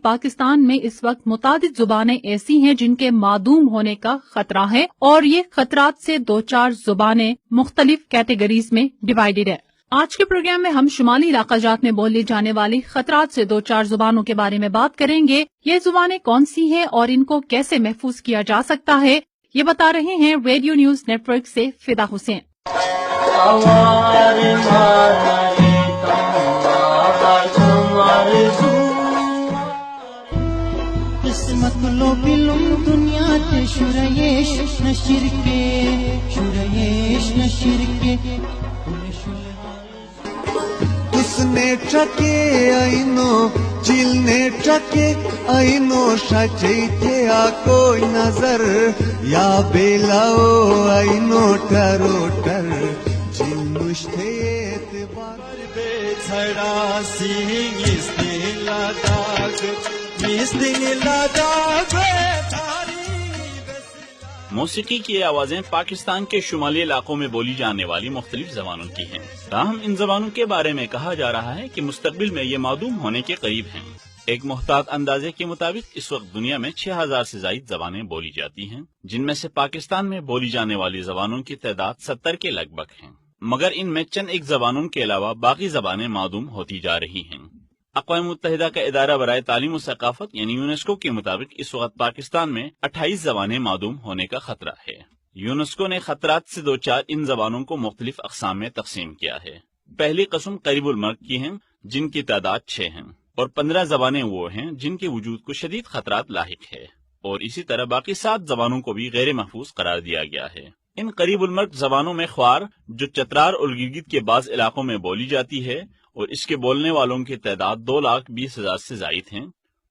پاکستان میں اس وقت متعدد زبانیں ایسی ہیں جن کے معدوم ہونے کا خطرہ ہے، اور یہ خطرات سے 2-4 زبانیں مختلف کیٹیگریز میں ڈیوائیڈڈ ہے۔ آج کے پروگرام میں ہم شمالی علاقہ جات میں بولی جانے والی خطرات سے 2-4 زبانوں کے بارے میں بات کریں گے۔ یہ زبانیں کون سی ہیں اور ان کو کیسے محفوظ کیا جا سکتا ہے، یہ بتا رہے ہیں ریڈیو نیوز نیٹ ورک سے فدا حسین۔ قسمت لو بلوم دنیا تے شریش نشر کے کس نے ٹھکے آئینو چیل نے ٹھکے آئینو شچی تھے کوئی نظر یا بیلاو آئینو ٹرو ٹر چیل مشتے اعتبار بے چھڑا سینگ اس دل لداغ موسیقی کی یہ آوازیں پاکستان کے شمالی علاقوں میں بولی جانے والی مختلف زبانوں کی ہیں، تاہم ان زبانوں کے بارے میں کہا جا رہا ہے کہ مستقبل میں یہ معدوم ہونے کے قریب ہیں۔ ایک محتاط اندازے کے مطابق اس وقت دنیا میں 6000 سے زائد زبانیں بولی جاتی ہیں، جن میں سے پاکستان میں بولی جانے والی زبانوں کی تعداد 70 کے لگ بھگ ہیں، مگر ان میں چند ایک زبانوں کے علاوہ باقی زبانیں معدوم ہوتی جا رہی ہیں۔ اقوام متحدہ کا ادارہ برائے تعلیم و ثقافت یعنی یونیسکو کے مطابق اس وقت پاکستان میں 28 زبانیں معدوم ہونے کا خطرہ ہے۔ یونیسکو نے خطرات سے 2-4 ان زبانوں کو مختلف اقسام میں تقسیم کیا ہے۔ پہلی قسم قریب المرگ کی ہیں، جن کی تعداد 6 ہیں، اور 15 زبانیں وہ ہیں جن کے وجود کو شدید خطرات لاحق ہے، اور اسی طرح باقی 7 زبانوں کو بھی غیر محفوظ قرار دیا گیا ہے۔ ان قریب المرگ زبانوں میں خوار، جو چترال اور گلگت کے بعض علاقوں میں بولی جاتی ہے اور اس کے بولنے والوں کی تعداد 2,20,000 سے زائد ہیں،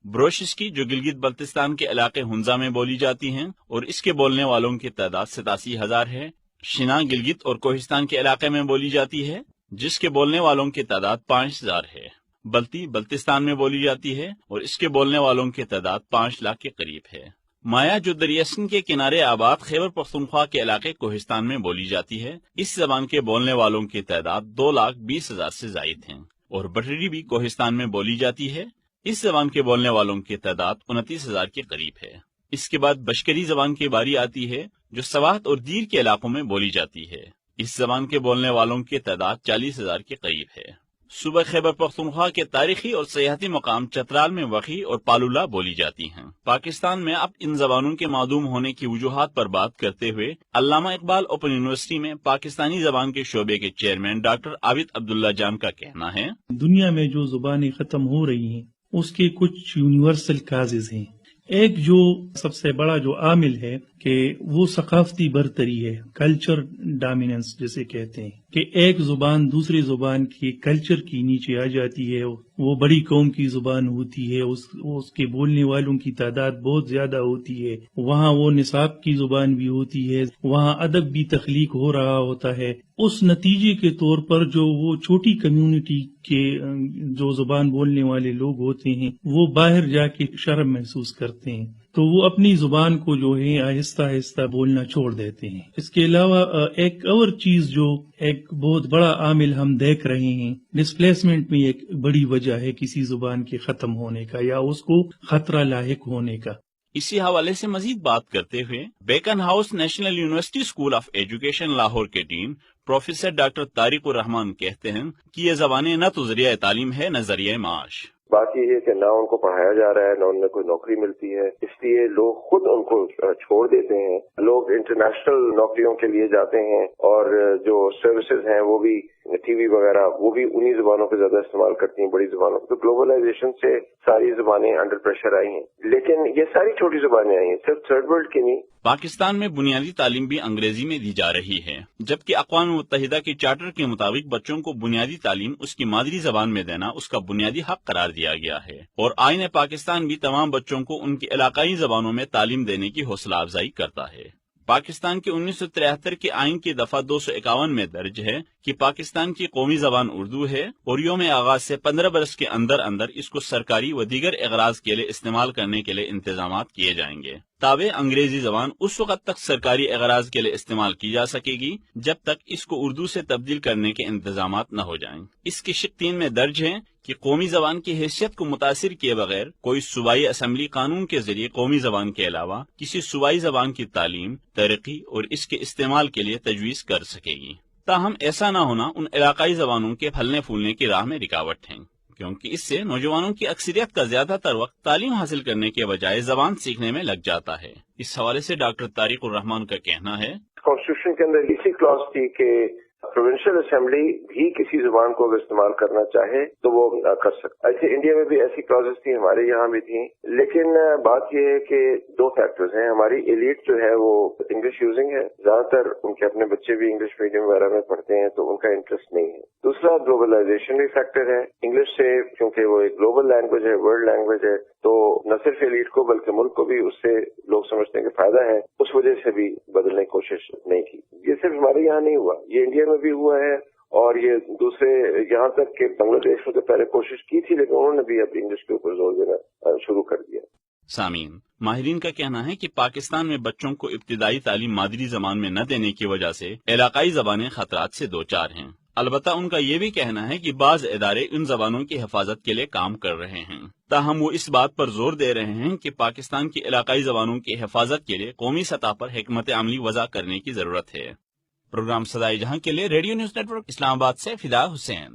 بروشسکی جو گلگت بلتستان کے علاقے ہنزا میں بولی جاتی ہیں اور اس کے بولنے والوں کی تعداد 87,000 ہے، شنا گلگت اور کوہستان کے علاقے میں بولی جاتی ہے جس کے بولنے والوں کی تعداد 5,000 ہے، بلتی بلتستان میں بولی جاتی ہے اور اس کے بولنے والوں کی تعداد 5 لاکھ کے قریب ہے، مایا جو دریا سندھ کے کنارے آباد خیبر پختونخوا کے علاقے کوہستان میں بولی جاتی ہے، اس زبان کے بولنے والوں کی تعداد 2,20,000 سے زائد ہیں، اور بٹری بھی کوہستان میں بولی جاتی ہے، اس زبان کے بولنے والوں کی تعداد 29,000 کے قریب ہے۔ اس کے بعد بشکری زبان کی باری آتی ہے جو سوات اور دیر کے علاقوں میں بولی جاتی ہے، اس زبان کے بولنے والوں کی تعداد 40,000 کے قریب ہے۔ صوبہ خیبر پختونخوا کے تاریخی اور سیاحتی مقام چترال میں وخی اور پالولا بولی جاتی ہیں۔ پاکستان میں اب ان زبانوں کے معدوم ہونے کی وجوہات پر بات کرتے ہوئے علامہ اقبال اوپن یونیورسٹی میں پاکستانی زبان کے شعبے کے چیئرمین ڈاکٹر عابد عبداللہ جان کا کہنا ہے، دنیا میں جو زبانیں ختم ہو رہی ہیں اس کے کچھ یونیورسل کازز ہیں۔ ایک جو سب سے بڑا جو عامل ہے کہ وہ ثقافتی برتری ہے، کلچر ڈومیننس جسے کہتے ہیں، کہ ایک زبان دوسری زبان کے کلچر کی نیچے آ جاتی ہے، وہ بڑی قوم کی زبان ہوتی ہے، اس کے بولنے والوں کی تعداد بہت زیادہ ہوتی ہے، وہاں وہ نصاب کی زبان بھی ہوتی ہے، وہاں ادب بھی تخلیق ہو رہا ہوتا ہے۔ اس نتیجے کے طور پر جو وہ چھوٹی کمیونٹی کے جو زبان بولنے والے لوگ ہوتے ہیں وہ باہر جا کے شرم محسوس کرتے ہیں، تو وہ اپنی زبان کو جو ہے آہستہ آہستہ بولنا چھوڑ دیتے ہیں۔ اس کے علاوہ ایک اور چیز جو ایک بہت بڑا عامل ہم دیکھ رہے ہیں، ڈسپلیسمنٹ میں ایک بڑی وجہ ہے کسی زبان کے ختم ہونے کا یا اس کو خطرہ لاحق ہونے کا۔ اسی حوالے سے مزید بات کرتے ہوئے Beaconhouse national university school of education Lahore کے dean professor doctor Tariq Rahman کہتے ہیں کہ یہ زبانیں نہ تو ذریعہ تعلیم ہے نہ ذریعہ معاش۔ بات یہ ہے کہ نہ ان کو پڑھایا جا رہا ہے، نہ ان میں کوئی نوکری ملتی ہے، اس لیے لوگ خود ان کو چھوڑ دیتے ہیں۔ لوگ انٹرنیشنل نوکریوں کے لیے جاتے ہیں اور جو سروسز ہیں وہ بھی ٹی وی وغیرہ وہ بھی انہی زبانوں کو زیادہ استعمال کرتی ہیں، بڑی زبانوں کو۔ تو گلوبلائزیشن سے ساری زبانیں انڈر پریشر آئی ہیں، لیکن یہ ساری چھوٹی زبانیں آئی ہیں، صرف تھرڈ ورلڈ کی نہیں۔ پاکستان میں بنیادی تعلیم بھی انگریزی میں دی جا رہی ہے، جبکہ اقوام متحدہ کے چارٹر کے مطابق بچوں کو بنیادی تعلیم اس کی مادری زبان میں دینا اس کا بنیادی حق قرار دیا گیا ہے، اور آئین پاکستان بھی تمام بچوں کو ان کی علاقائی زبانوں میں تعلیم دینے کی حوصلہ افزائی کرتا ہے۔ پاکستان کے 1973 کے آئین کی دفعہ 251 میں درج ہے کہ پاکستان کی قومی زبان اردو ہے اور یوم آغاز سے 15 برس کے اندر اندر اس کو سرکاری و دیگر اغراض کے لیے استعمال کرنے کے لیے انتظامات کیے جائیں گے۔ تابع انگریزی زبان اس وقت تک سرکاری اغراض کے لیے استعمال کی جا سکے گی جب تک اس کو اردو سے تبدیل کرنے کے انتظامات نہ ہو جائیں۔ اس کی شق 3 میں درج ہے کہ قومی زبان کی حیثیت کو متاثر کیے بغیر کوئی صوبائی اسمبلی قانون کے ذریعے قومی زبان کے علاوہ کسی صوبائی زبان کی تعلیم، ترقی اور اس کے استعمال کے لیے تجویز کر سکے گی۔ تاہم ایسا نہ ہونا ان علاقائی زبانوں کے پھلنے پھولنے کی راہ میں رکاوٹ ہے، کیونکہ اس سے نوجوانوں کی اکثریت کا زیادہ تر وقت تعلیم حاصل کرنے کے بجائے زبان سیکھنے میں لگ جاتا ہے۔ اس حوالے سے ڈاکٹر طارق الرحمان کا کہنا ہے، کانسٹیٹیوشن کے اندر اسی کلاس تھی کہ پروونشل اسمبلی بھی کسی زبان کو اگر استعمال کرنا چاہے تو وہ کر سکتا۔ ایسے انڈیا میں بھی ایسی کلاسز تھیں، ہمارے یہاں بھی تھیں، لیکن بات یہ ہے کہ 2 فیکٹرز ہیں۔ ہماری ایلیٹ جو ہے وہ انگلش یوزنگ ہے، زیادہ تر ان کے اپنے بچے بھی انگلش میڈیم وغیرہ میں پڑھتے ہیں تو ان کا انٹرسٹ نہیں ہے۔ دوسرا گلوبلائزیشن بھی فیکٹر ہے، انگلش سے کیونکہ وہ ایک گلوبل لینگویج ہے، ورلڈ لینگویج ہے، تو نہ صرف ایلیٹ کو بلکہ ملک کو بھی اس سے لوگ سمجھتے ہیں کہ فائدہ ہے، اس وجہ سے بھی بدلنے کی کوشش نہیں کی۔ یہ صرف ہمارے یہاں نہیں ہوا، یہ انڈیا میں بھی ہوا ہے اور یہ دوسرے یہاں تک کہ بنگلہ دیش میں تو پہلے کوشش کی تھی لیکن انہوں نے بھی اب انگلش کے اوپر زور دینا شروع کر دیا۔ سامعین، ماہرین کا کہنا ہے کہ پاکستان میں بچوں کو ابتدائی تعلیم مادری زبان میں نہ دینے کی وجہ سے علاقائی زبانیں خطرات سے دوچار ہیں۔ البتہ ان کا یہ بھی کہنا ہے کہ بعض ادارے ان زبانوں کی حفاظت کے لیے کام کر رہے ہیں، تاہم وہ اس بات پر زور دے رہے ہیں کہ پاکستان کی علاقائی زبانوں کی حفاظت کے لیے قومی سطح پر حکمت عملی وضع کرنے کی ضرورت ہے۔ پروگرام صدائے جہاں کے لیے ریڈیو نیوز نیٹ ورک اسلام آباد سے فدا حسین۔